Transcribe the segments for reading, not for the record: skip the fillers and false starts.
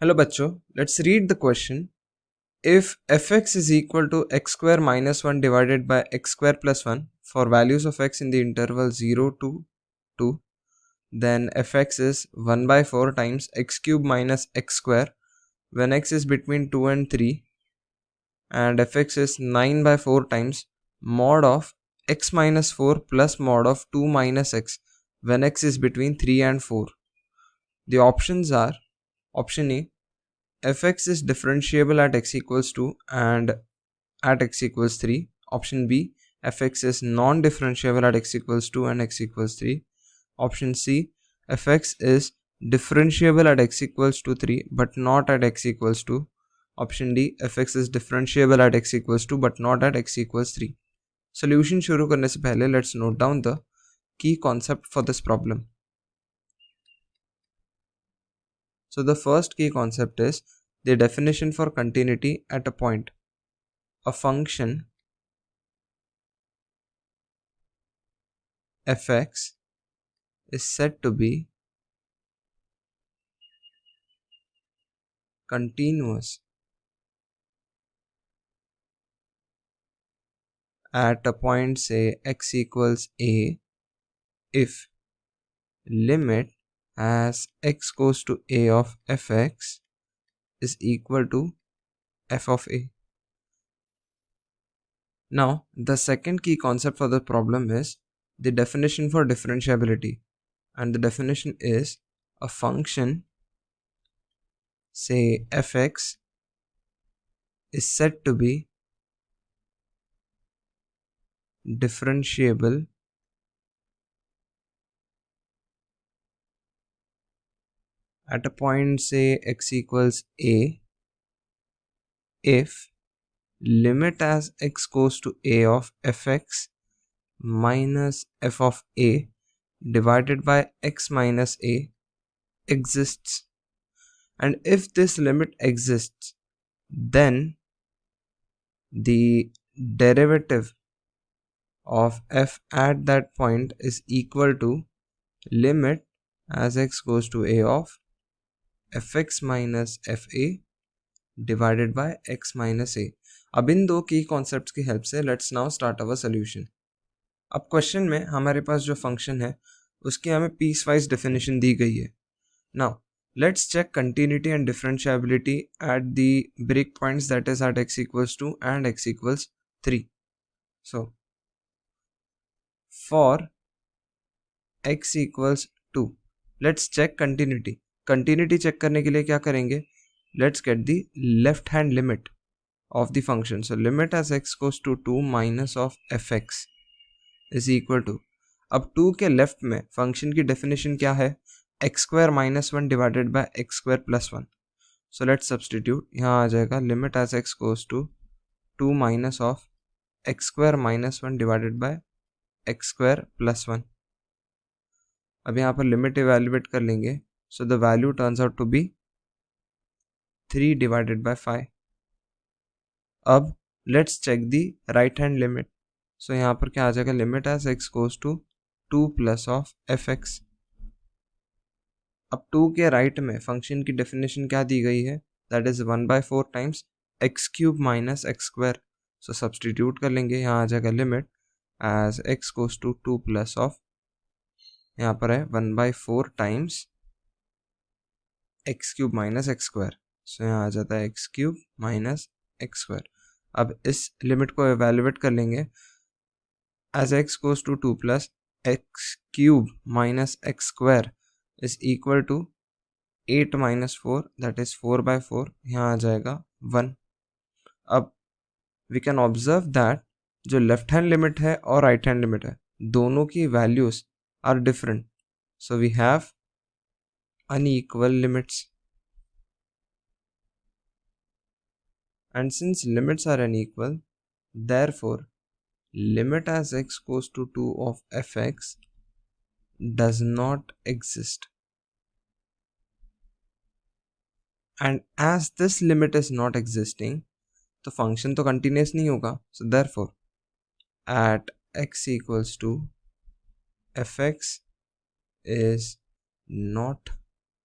Hello बच्चों, let's read the question. If fx is equal to x square minus 1 divided by x square plus 1 for values of x in the interval 0 to 2, then fx is 1 by 4 times x cube minus x square when x is between 2 and 3, and fx is 9 by 4 times mod of x minus 4 plus mod of 2 minus x when x is between 3 and 4. The options are: option A, fx is differentiable at x equals 2 and at x equals 3. Option B, fx is non-differentiable at x equals 2 and x equals 3. Option C, fx is differentiable at x equals to 3 but not at x equals 2. Option D, fx is differentiable at x equals 2 but not at x equals 3. Solution शुरू करने से पहले let's note down the key concept for this problem. So the first key concept is the definition for continuity at a point. A function fx is said to be continuous at a point, say x equals a, if limit as x goes to a of fx is equal to f of a. Now the second key concept for the problem is the definition for differentiability, and the definition is a function, say fx, is said to be differentiable at a point, say x equals a, if limit as x goes to a of fx minus f of a divided by x minus a exists, and if this limit exists, then the derivative of f at that point is equal to limit as x goes to a of fx minus fa divided by x minus a. अब इन दो की concepts की help से let's now start our solution. अब question में हमारे पास जो function है उसकी हमें पीस वाइज डेफिनेशन दी गई है. Now let's check continuity and differentiability at the break points, that is at x equals 2 and x equals 3. So for x equals 2, let's check continuity. Continuity check करने के लिए क्या करेंगे? Let's get the left hand limit of the function. So limit as x goes to 2 minus of fx is equal to, अब 2 के left में function की definition क्या है? x square minus 1 divided by x square plus 1. So let's substitute. यहाँ आ जाएगा limit as x goes to 2 minus of x square minus 1 divided by x square plus 1. अब यहाँ पर लिमिट इवेल्युएट कर लेंगे. So the value turns out to be 3 divided by 5. अब let's check the right hand limit. So यहाँ पर क्या आ जाएगा? Limit as x goes to 2 plus of f x. अब 2 के राइट में फंक्शन की डेफिनेशन क्या दी गई है? That is 1 by 4 times x cube minus x square. So substitute कर लेंगे. यहाँ आ जाएगा limit as x goes to 2 plus of, यहाँ पर है 1 by 4 times x cube minus x square. So यहाँ आ जाता है x cube minus x square. अब इस लिमिट को एवेल्युएट कर लेंगे as x goes to 2 plus x cube minus x square is equal to 8 minus 4, that is 4 by 4. यहाँ आ जाएगा 1. अब वी कैन ऑब्जर्व दैट जो लेफ्ट हैंड लिमिट है और राइट हैंड लिमिट है दोनों की values are different. So we have unequal limits, and since limits are unequal, therefore limit as x goes to 2 of fx does not exist. And as this limit is not existing, तो function तो continuous नहीं होगा. So therefore at x equals to fx is not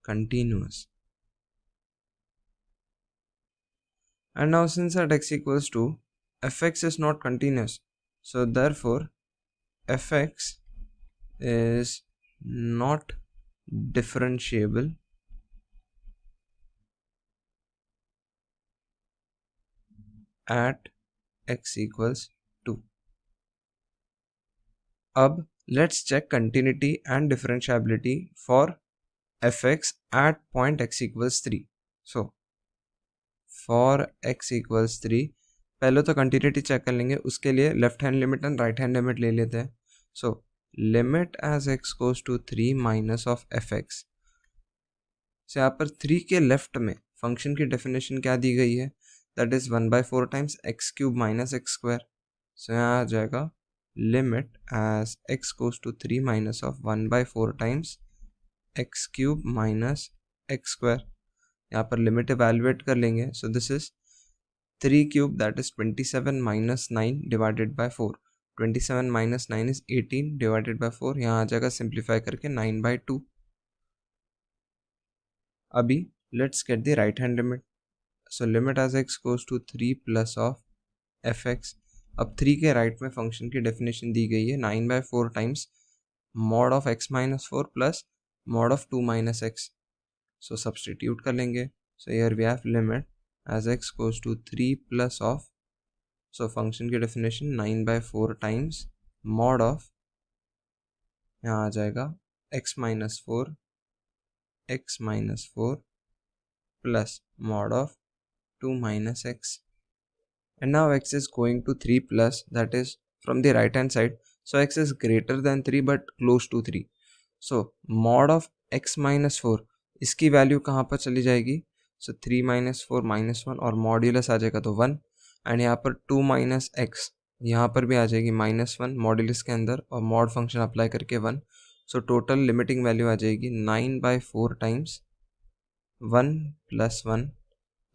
continuous. And now since at x equals 2, fx is not continuous, so therefore fx is not differentiable at x equals 2. अब let's check continuity and differentiability for fx at point x equals 3. So for x equals 3, पहले तो continuity check कर लेंगे, उसके लिए left hand limit and right hand limit ले लेते हैं. So limit as x goes to 3 minus of fx. So यहाँ पर 3 के लेफ्ट में फंक्शन की डेफिनेशन क्या दी गई है, that is 1/4 times x cube minus x square. So यहाँ आ जाएगा limit as x goes to 3 minus of 1/4 times x cube minus x square. यहाँ पर लिमिट इवेलुएट कर लेंगे. So this is 3 cube, that is 27 minus 9 divided by 4. 27 minus 9 is 18 divided by 4. यहाँ आ जाएगा सिंप्लीफाई करके 9/2. अभी let's get the right hand limit. So limit as x goes to 3 plus of fx. अब 3 के right में फंक्शन की definition दी गई है 9/4 times mod of x minus 4 plus mod of 2 minus x. So substitute कर लेंगे. So here we have limit as x goes to 3 plus of, so function की definition 9/4 times mod of, यहाँ आ जाएगा x minus 4 plus mod of 2 minus x. And now x is going to 3 plus, that is from the right hand side, so x is greater than 3 but close to 3. So mod of x minus 4, इसकी value कहाँ पर चली जाएगी. सो 3 minus 4 minus 1 और modulus आ जाएगा तो 1. And यहाँ पर 2 माइनस एक्स यहाँ पर भी आ जाएगी -1 मॉड्यूलस के अंदर और मॉड फंक्शन अप्लाई करके 1. सो टोटल लिमिटिंग वैल्यू आ जाएगी 9/4 टाइम्स 1 प्लस 1,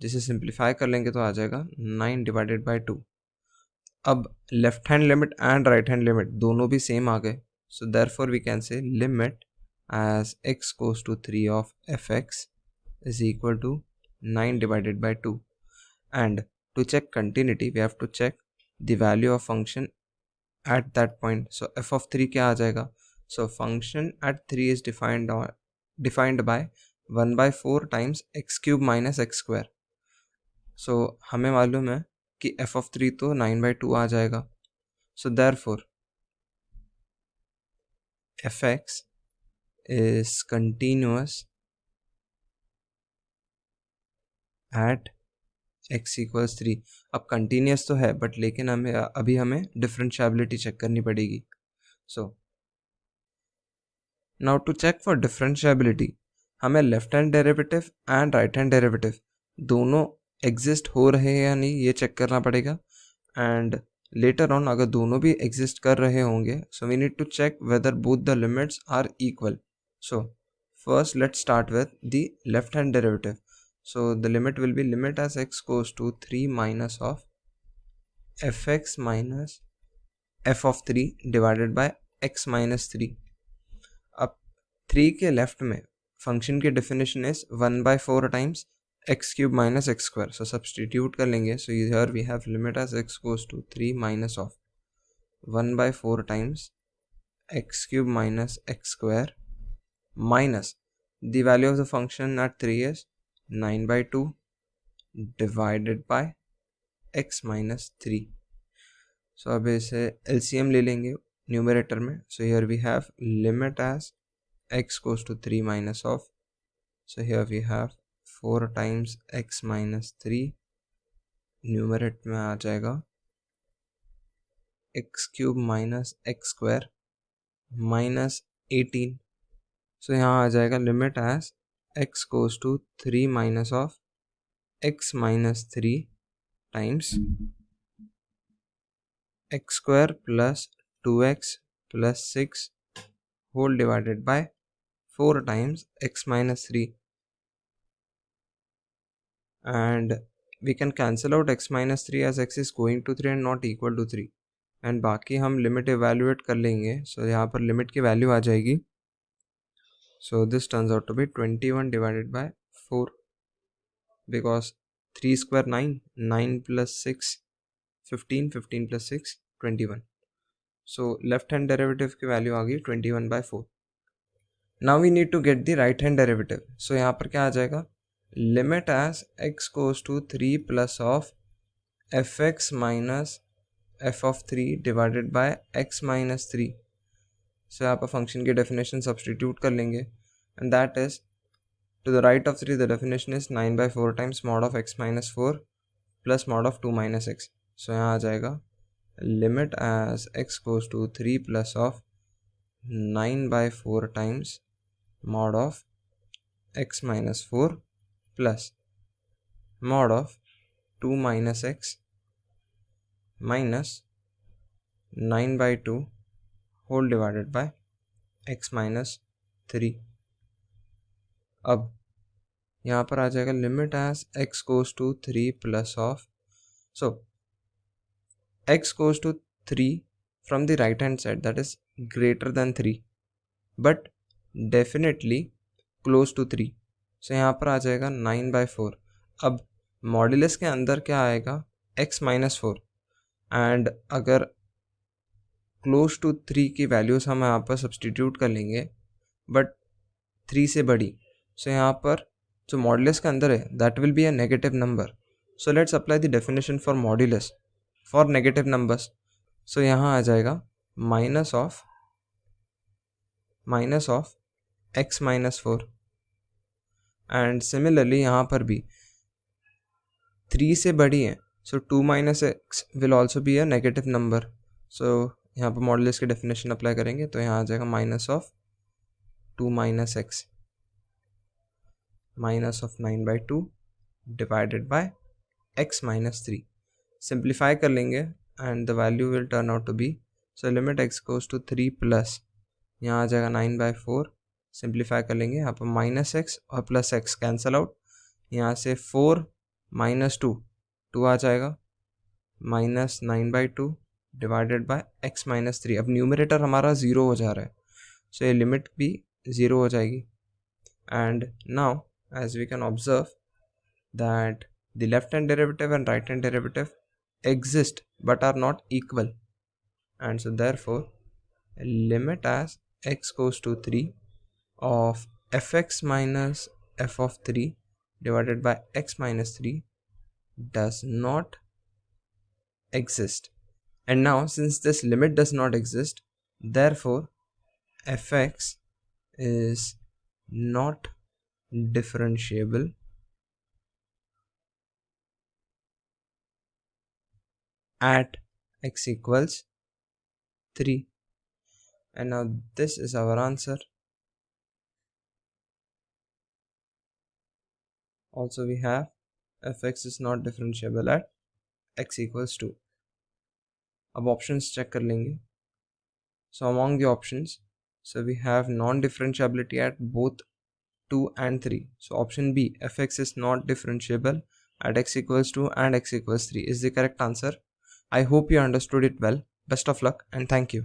जिसे सिंप्लीफाई कर लेंगे तो आ जाएगा 9 डिवाइडेड बाई 2. अब left hand limit and right hand limit दोनों भी सेम आ गए. So therefore we can say limit as x goes to 3 of fx is equal to 9 divided by 2. And to check continuity we have to check the value of function at that point. So f of 3 क्या आ जाएगा. So function at 3 is defined by 1/4 times x cube minus x square. So हमें मालूम है कि f of 3 तो 9/2 आ जाएगा. So therefore fx is continuous at x equals 3. अब कंटिन्यूस तो है बट लेकिन हमें डिफरेंशियबिलिटी चेक करनी पड़ेगी. So now to check for differentiability हमें left hand derivative and right hand derivative दोनों एग्जिस्ट हो रहे हैं या नहीं ये चेक करना पड़ेगा. एंड लेटर ऑन अगर दोनों भी एग्जिस्ट कर रहे होंगे so we need to check whether both the limits are equal. So first let's start with the left hand derivative. So the limit will be limit as x goes to 3 minus of fx minus f of 3 divided by x minus 3. अब 3 के left में function की definition is 1/4 times x cube minus x square. So substitute कर लेंगे. So here we have limit as x goes to 3 minus of 1/4 times x cube minus x square minus the value of the function at 3 is 9/2 divided by x minus 3. So अब इसे LCM ले लेंगे numerator में. So here we have limit as x goes to 3 minus of, so here we have 4 times x minus 3. Numerator में आ जाएगा x cube minus x square minus 18. So यहाँ आ जाएगा limit as x goes to 3 minus of x minus 3 times x square plus 2x plus 6 whole divided by 4 times x minus 3. And we can cancel out x minus 3 as x is going to 3 and not equal to 3. And बाकी हम limit evaluate कर लेंगे. So यहाँ पर limit की value आ जाएगी. So this turns out to be 21 divided by 4 because 3 square 9, 9 plus 6 15, 15 plus 6 21. So left hand derivative की value आ गई 21/4. Now we need to get the right hand derivative. So यहाँ पर क्या आ जाएगा, limit as x goes to 3 plus of fx minus f of 3 divided by x minus 3. So यहाँ पर function की डेफिनेशन सब्सटीट्यूट कर लेंगे, and that is to the right of 3 the definition is 9/4 times mod of x minus 4 plus mod of 2 minus x. So यहाँ आ जाएगा limit as x goes to 3 plus of 9/4 times mod of x minus 4 plus mod of 2 minus x minus 9/2 whole divided by x minus 3. अब यहाँ पर आ जाएगा limit as x goes to 3 plus of, so x goes to 3 from the right hand side, that is greater than 3 but definitely close to 3. so यहाँ पर आ जाएगा 9/4. अब मॉड्यूलस के अंदर क्या आएगा, x minus 4, एंड अगर क्लोज टू 3 की वैल्यूज़ हम यहाँ पर सब्सटीट्यूट कर लेंगे बट 3 से बड़ी, सो यहाँ पर जो मॉड्यूलस के अंदर है that will be a negative number. So let's apply the definition for modulus for negative numbers. So यहाँ आ जाएगा minus of x minus 4, and similarly यहाँ पर भी 3 से बड़ी है, so 2 minus x will also be a negative number. So यहाँ पर मॉड्यूलस की डेफिनेशन अप्लाई करेंगे तो यहाँ आ जाएगा minus of 2 minus x minus of 9/2 divided by x minus 3. Simplify कर लेंगे and the value will turn out to be, so limit x goes to 3 plus, यहाँ आ जाएगा 9/4. सिंप्लीफाई कर लेंगे, यहाँ पर माइनस एक्स और प्लस एक्स कैंसल आउट, यहाँ से 4 minus 2 आ जाएगा minus 9/2 divided by x minus 3. अब न्यूमरेटर हमारा 0 हो जा रहा है, सो ये लिमिट भी 0 हो जाएगी. And now as we can observe that the left hand derivative and right hand derivative exist but are not equal, and so therefore limit as x goes to 3 of fx minus f of 3 divided by x minus 3 does not exist. And now since this limit does not exist, therefore fx is not differentiable at x equals 3. And now this is our answer. Also we have fx is not differentiable at x equals 2. अब options check कर लेंगे. So among the options, so we have non-differentiability at both 2 and 3. So option B, fx is not differentiable at x equals 2 and x equals 3 is the correct answer. I hope you understood it well. Best of luck and thank you.